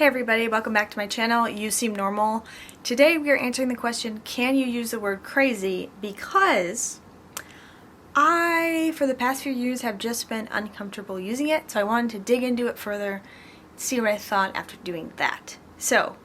Hey everybody, welcome back to my channel, You Seem Normal. Today we are answering the question, can you use the word crazy? Because I, for the past few years, have just been uncomfortable using it, so I wanted to dig into it further, see what I thought after doing that. So,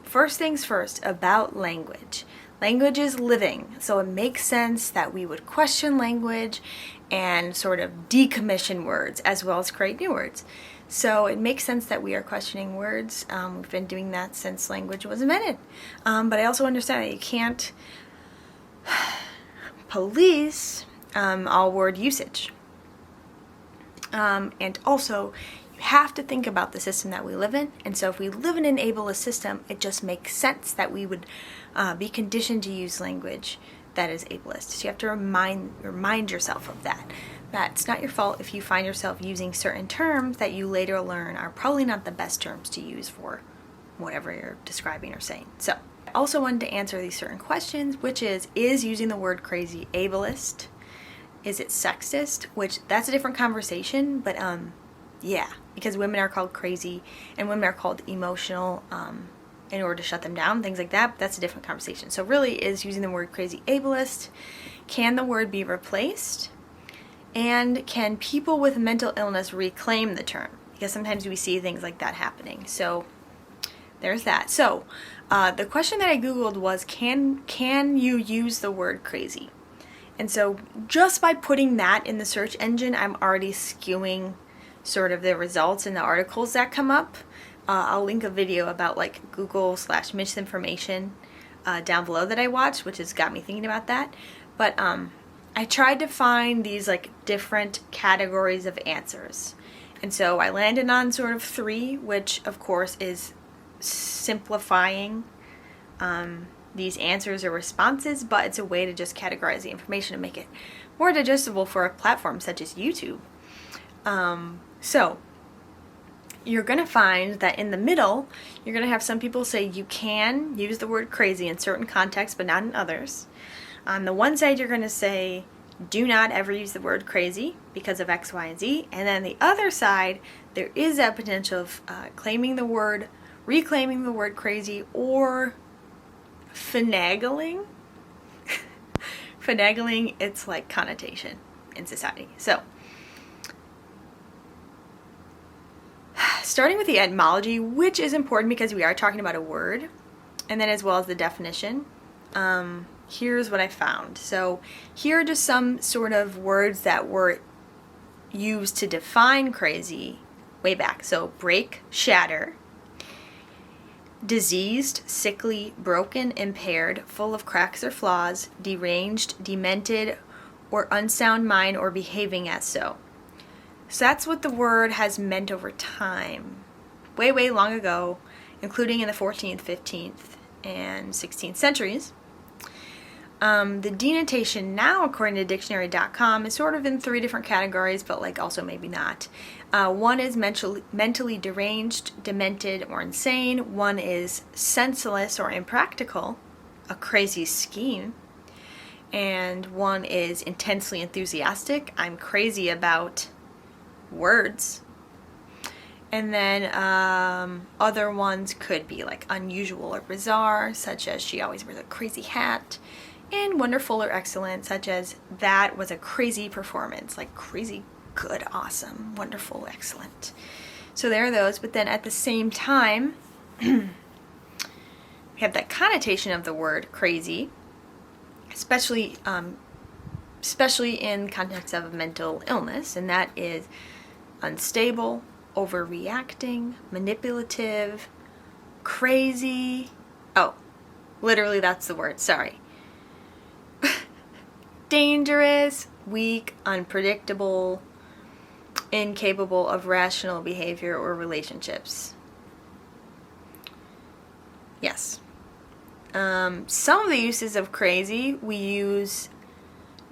first things first, about language. Language is living, so it makes sense that we would question language and sort of decommission words as well as create new words. So it makes sense that we are questioning words. We've been doing that since language was invented. But I also understand that you can't police all word usage. And also, you have to think about the system that we live in. And so if we live in an ableist system, it just makes sense that we would be conditioned to use language that is ableist. So you have to remind yourself of that. That's not your fault if you find yourself using certain terms that you later learn are probably not the best terms to use for whatever you're describing or saying. So I also wanted to answer these certain questions, which is using the word crazy ableist? Is it sexist? Which that's a different conversation, but yeah, because women are called crazy and women are called emotional in order to shut them down, things like that, but that's a different conversation. So really, is using the word crazy ableist? Can the word be replaced? And can people with mental illness reclaim the term? Because sometimes we see things like that happening. So there's that. So the question that I Googled was, can you use the word crazy? And so just by putting that in the search engine, I'm already skewing sort of the results in the articles that come up. I'll link a video about like Google/misinformation down below that I watched, which has got me thinking about that. But I tried to find these like different categories of answers. And so I landed on sort of 3, which of course is simplifying these answers or responses, but it's a way to just categorize the information and make it more digestible for a platform such as YouTube. So you're going to find that in the middle, you're going to have some people say you can use the word crazy in certain contexts, but not in others. On the one side, you're going to say, do not ever use the word crazy because of X, Y, and Z. And then the other side, there is that potential of reclaiming the word crazy, or finagling. Finagling, it's like connotation in society. So, starting with the etymology, which is important because we are talking about a word, and then as well as the definition. Here's what I found. So here are just some sort of words that were used to define crazy way back. So break, shatter, diseased, sickly, broken, impaired, full of cracks or flaws, deranged, demented, or unsound mind, or behaving as so. So that's what the word has meant over time, way, way long ago, including in the 14th, 15th, and 16th centuries. The denotation now, according to dictionary.com, is sort of in 3 different categories, but like also maybe not. One is mentally deranged, demented, or insane. One is senseless or impractical, a crazy scheme. And one is intensely enthusiastic. I'm crazy about words. And then other ones could be like unusual or bizarre, such as she always wears a crazy hat. And wonderful or excellent, such as that was a crazy performance, like crazy, good, awesome, wonderful, excellent. So there are those, but then at the same time, we have that connotation of the word crazy, especially in context of mental illness, and that is unstable, overreacting, manipulative, crazy. Oh, literally that's the word, sorry. Dangerous, weak, unpredictable, incapable of rational behavior or relationships. Yes. Some of the uses of crazy we use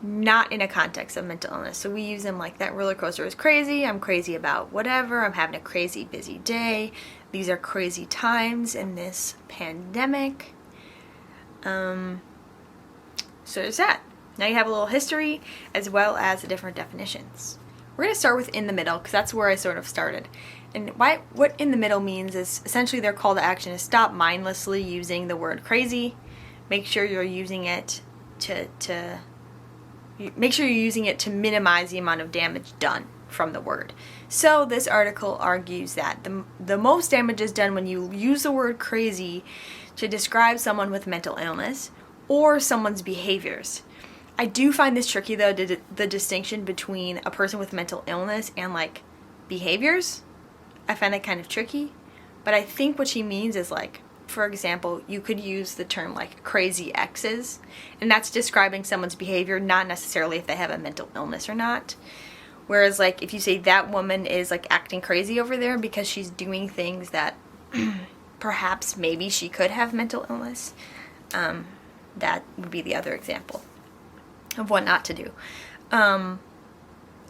not in a context of mental illness. So we use them like that roller coaster is crazy, I'm crazy about whatever, I'm having a crazy busy day, these are crazy times in this pandemic. So there's that. Now you have a little history as well as the different definitions. We're going to start with in the middle because that's where I sort of started. And what in the middle means is essentially their call to action is stop mindlessly using the word crazy. Make sure you're using it to minimize the amount of damage done from the word. So this article argues that the most damage is done when you use the word crazy to describe someone with mental illness or someone's behaviors. I do find this tricky though, the distinction between a person with mental illness and like behaviors. I find that kind of tricky, but I think what she means is like, for example, you could use the term like crazy exes, and that's describing someone's behavior, not necessarily if they have a mental illness or not. Whereas like if you say that woman is like acting crazy over there because she's doing things that perhaps maybe she could have mental illness, that would be the other example of what not to do.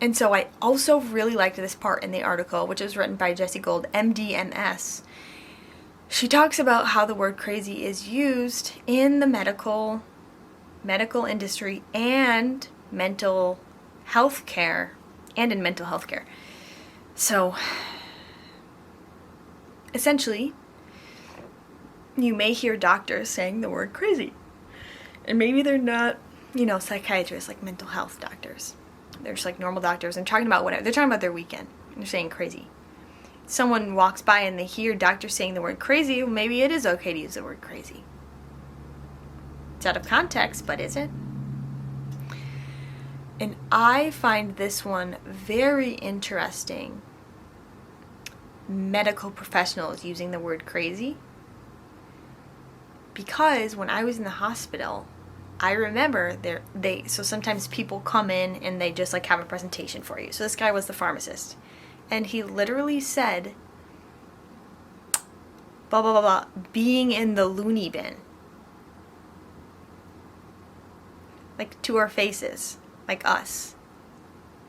And so I also really liked this part in the article, which was written by Jessie Gold, MD/MS. She talks about how the word crazy is used in the medical industry and mental health care, and in mental health care. So essentially, you may hear doctors saying the word crazy. And maybe they're not, psychiatrists, like mental health doctors. They're just like normal doctors and talking about whatever. They're talking about their weekend. And they're saying crazy. Someone walks by and they hear doctors saying the word crazy, well, maybe it is okay to use the word crazy. It's out of context, but is it? And I find this one very interesting. Medical professionals using the word crazy. Because when I was in the hospital, I remember so sometimes people come in and they just like have a presentation for you. So this guy was the pharmacist, and he literally said, blah, blah, blah, blah, being in the loony bin. Like to our faces, like us,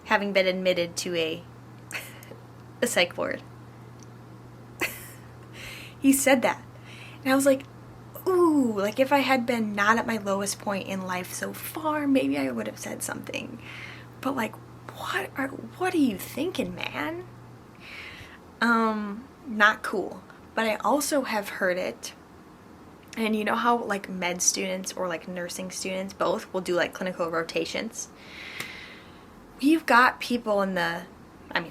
having been admitted to a psych ward. He said that. And I was like, ooh, like if I had been not at my lowest point in life so far, maybe I would have said something. But like, what are you thinking, man? Not cool. But I also have heard it, and you know how like med students or like nursing students both will do like clinical rotations? We've got people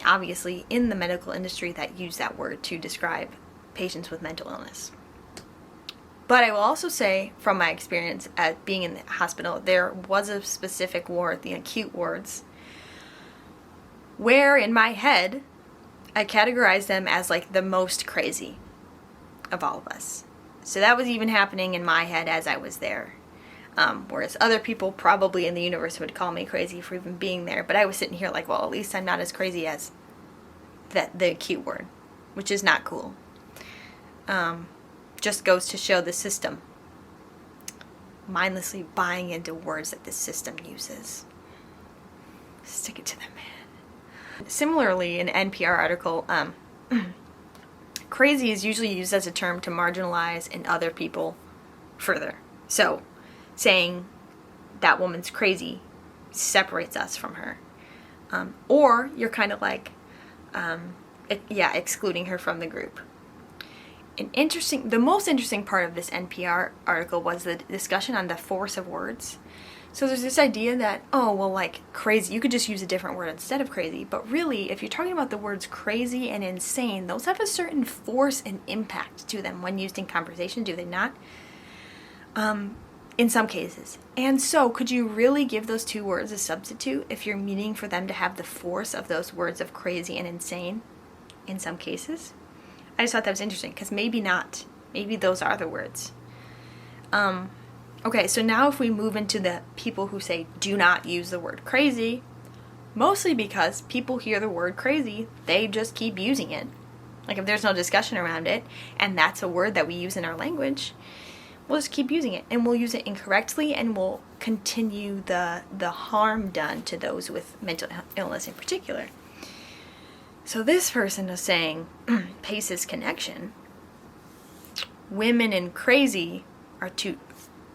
obviously in the medical industry that use that word to describe patients with mental illness. But I will also say, from my experience at being in the hospital, there was a specific ward, the acute wards, where in my head, I categorized them as like the most crazy of all of us. So that was even happening in my head as I was there. Whereas other people probably in the universe would call me crazy for even being there. But I was sitting here like, well, at least I'm not as crazy as the acute ward, which is not cool. Just goes to show the system mindlessly buying into words that the system uses. Stick it to them, man. Similarly, in an NPR article, crazy is usually used as a term to marginalize and other people further. So, saying that woman's crazy separates us from her. Or you're kind of like, excluding her from the group. The most interesting part of this NPR article was the discussion on the force of words. So there's this idea that, like crazy, you could just use a different word instead of crazy. But really, if you're talking about the words crazy and insane, those have a certain force and impact to them when used in conversation, do they not? In some cases. And so, could you really give those two words a substitute if you're meaning for them to have the force of those words of crazy and insane in some cases? I just thought that was interesting, because maybe not. Maybe those are the words. Okay, so now if we move into the people who say do not use the word crazy, mostly because people hear the word crazy, they just keep using it. Like if there's no discussion around it, and that's a word that we use in our language, we'll just keep using it, and we'll use it incorrectly, and we'll continue the harm done to those with mental illness in particular. So this person is saying, Pace's connection, women and crazy are two,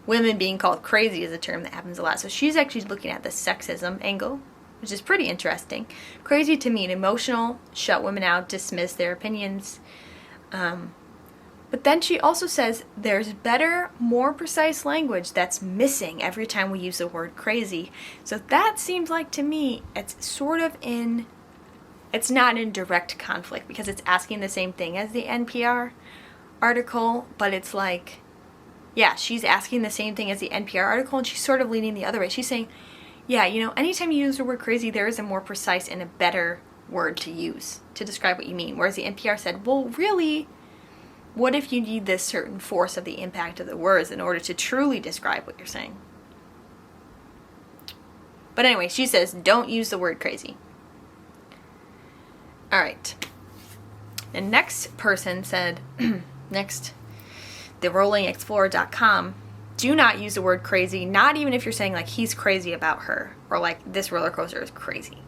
women being called crazy is a term that happens a lot. So she's actually looking at the sexism angle which is pretty interesting. Crazy to mean emotional, shut women out, dismiss their opinions. But then she also says there's better, more precise language that's missing every time we use the word crazy. So that seems like to me it's not in direct conflict because it's asking the same thing as the NPR article, but it's like, yeah, she's asking the same thing as the NPR article and she's sort of leaning the other way. She's saying, yeah, anytime you use the word crazy, there is a more precise and a better word to use to describe what you mean. Whereas the NPR said, well, really, what if you need this certain force of the impact of the words in order to truly describe what you're saying? But anyway, she says, don't use the word crazy. All right. The next person said, next, therollingexplorer.com, do not use the word crazy, not even if you're saying like he's crazy about her or like this roller coaster is crazy.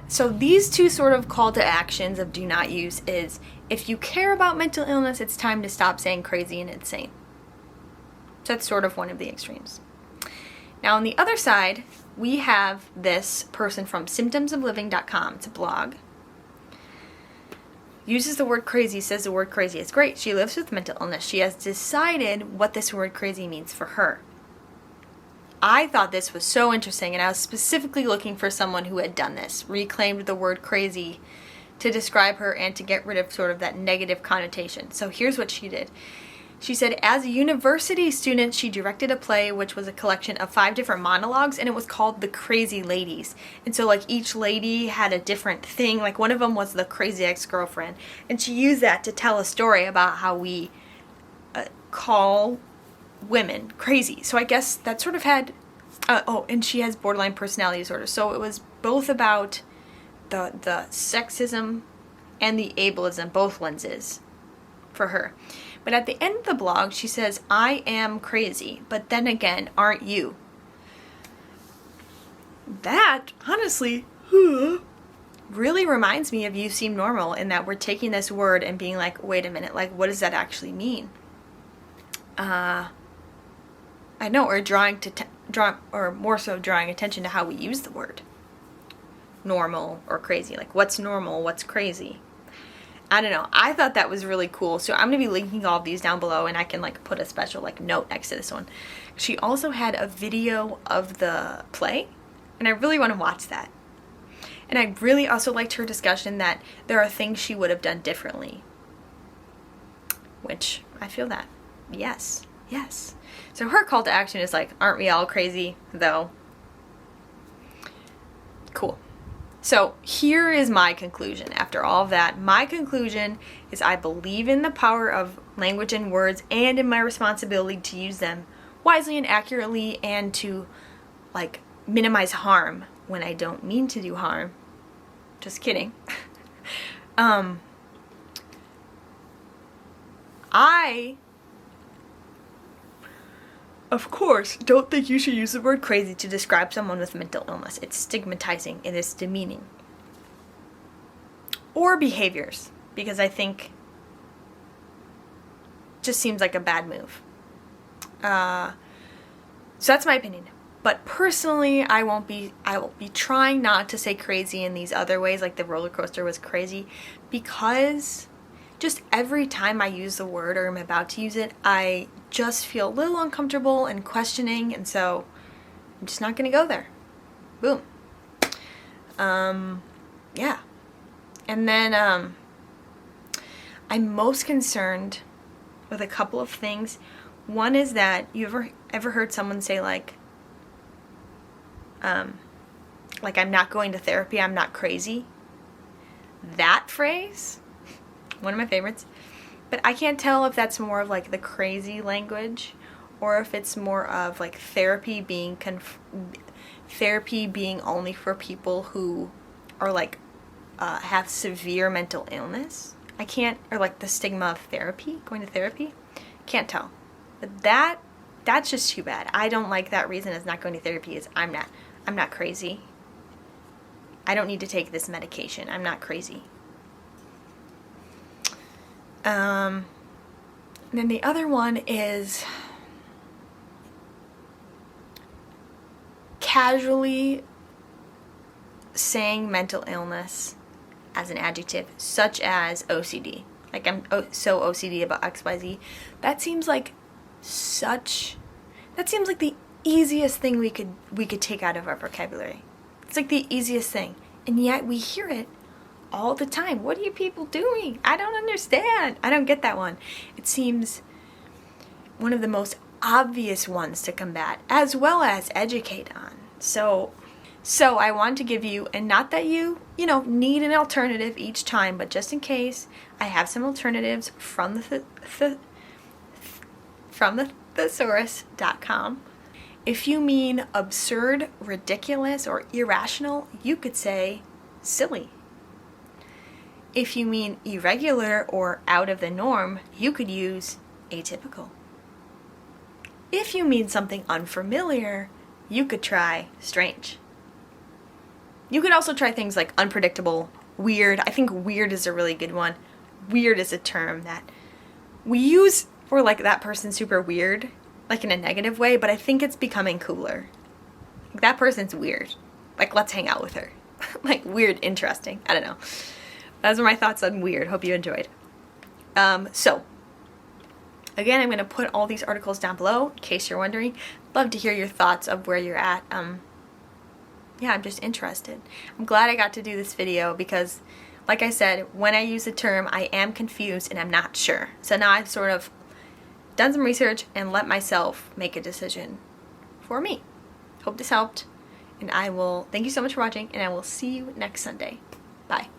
So these two sort of call to actions of do not use is if you care about mental illness, it's time to stop saying crazy and insane. So that's sort of one of the extremes. Now on the other side, we have this person from symptomsofliving.com. It's a blog. Uses the word crazy, says the word crazy is great. She lives with mental illness. She has decided what this word crazy means for her. I thought this was so interesting, and I was specifically looking for someone who had done this, reclaimed the word crazy to describe her and to get rid of sort of that negative connotation. So here's what she did. She said, as a university student, she directed a play which was a collection of 5 different monologues, and it was called The Crazy Ladies. And so like each lady had a different thing. Like one of them was the crazy ex-girlfriend, and she used that to tell a story about how we call women crazy. So I guess that sort of had and she has borderline personality disorder. So it was both about the sexism and the ableism, both lenses for her. But at the end of the blog, she says, I am crazy, but then again, aren't you? That, honestly, really reminds me of You Seem Normal, in that we're taking this word and being like, wait a minute, like, what does that actually mean? I know, or or more so drawing attention to how we use the word. Normal or crazy. Like, what's normal? What's crazy? I don't know. I thought that was really cool. So I'm going to be linking all of these down below, and I can like put a special like note next to this one. She also had a video of the play, and I really want to watch that. And I really also liked her discussion that there are things she would have done differently. Which I feel that. Yes. Yes. So her call to action is like, aren't we all crazy though? Cool. So here is my conclusion. After all of that, my conclusion is I believe in the power of language and words and in my responsibility to use them wisely and accurately and to like minimize harm when I don't mean to do harm. Just kidding. I, of course, don't think you should use the word crazy to describe someone with mental illness. It's stigmatizing. It is demeaning. Or behaviors, because I think it just seems like a bad move. So that's my opinion. But personally, I will be trying not to say crazy in these other ways, like the roller coaster was crazy, because just every time I use the word or I'm about to use it, I just feel a little uncomfortable and questioning, and so I'm just not going to go there. Boom. Yeah. And then I'm most concerned with a couple of things. One is that you ever heard someone say like I'm not going to therapy, I'm not crazy? That phrase, one of my favorites. But I can't tell if that's more of like the crazy language or if it's more of like therapy being only for people who are like have severe mental illness. I can't, or like the stigma of therapy, going to therapy. Can't tell. But that's just too bad. I don't like that reason as not going to therapy is I'm not crazy. I don't need to take this medication. I'm not crazy. And then the other one is casually saying mental illness as an adjective, such as OCD. Like, I'm so OCD about XYZ. That seems like the easiest thing we could take out of our vocabulary. It's like the easiest thing. And yet we hear it all the time. What are you people doing? I don't understand. I don't get that one. It seems one of the most obvious ones to combat, as well as educate on. So I want to give you, and not that you need an alternative each time, but just in case, I have some alternatives from the thesaurus.com. If you mean absurd, ridiculous, or irrational, you could say silly. If you mean irregular or out of the norm, you could use atypical. If you mean something unfamiliar, you could try strange. You could also try things like unpredictable, weird. I think weird is a really good one. Weird is a term that we use for like that person's super weird, like in a negative way, but I think it's becoming cooler. Like, that person's weird. Like, let's hang out with her. Like, weird, interesting. I don't know. Those are my thoughts on weird. Hope you enjoyed. So, again, I'm going to put all these articles down below in case you're wondering. Love to hear your thoughts of where you're at. Yeah, I'm just interested. I'm glad I got to do this video because, like I said, when I use a term, I am confused and I'm not sure. So now I've sort of done some research and let myself make a decision for me. Hope this helped, and I will thank you so much for watching, and I will see you next Sunday. Bye.